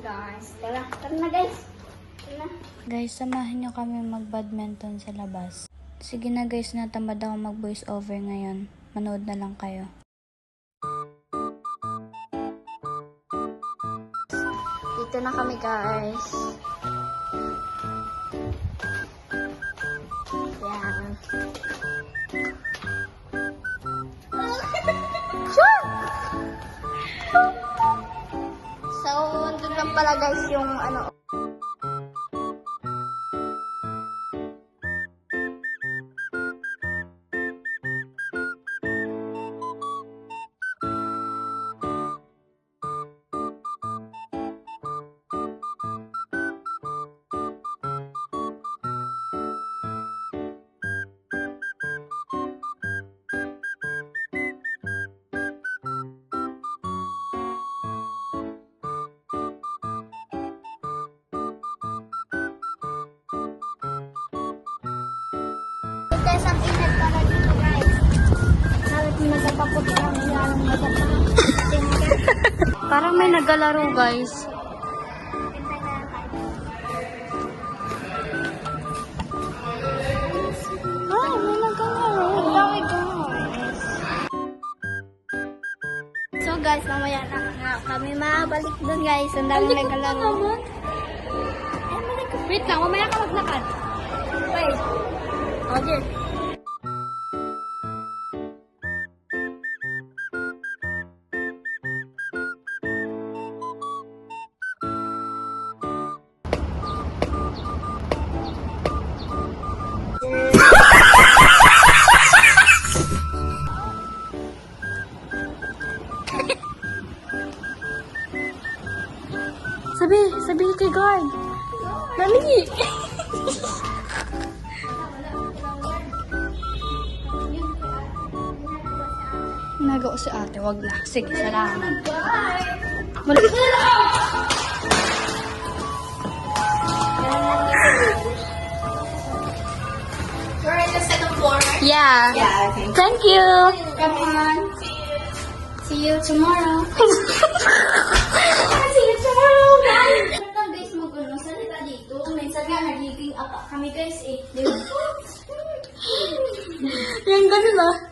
guys. Tara na guys. Tara na. Guys, samahan nyo kami mag-badminton sa labas. Sige na guys, natamad ako mag-voice over ngayon. Manood na lang kayo. Dito na kami guys. Yan. So, andun lang pala guys yung ano. Guys, ang init pala dito guys. Halit nagpapaputi ang ilalong nagpapaputi. Parang may nagalaro guys. Ay, may nagalaro. Dami guys. So guys, mamaya na nga kami mabalik doon guys. Ang dami nagalaro. Wait lang, mamaya ka maglakad. Wait. Okay. Sabi kay guard. Dali. Nagawa si ate, wag na. Sige, salamat. We're in the second floor. Yeah. Yeah, okay. Thank you. Come on. See you tomorrow. See you tomorrow, guys. Ano guys, mag-ano, salita dito. Minsan nga, nagiging apa kami guys eh. Yung ganun ah.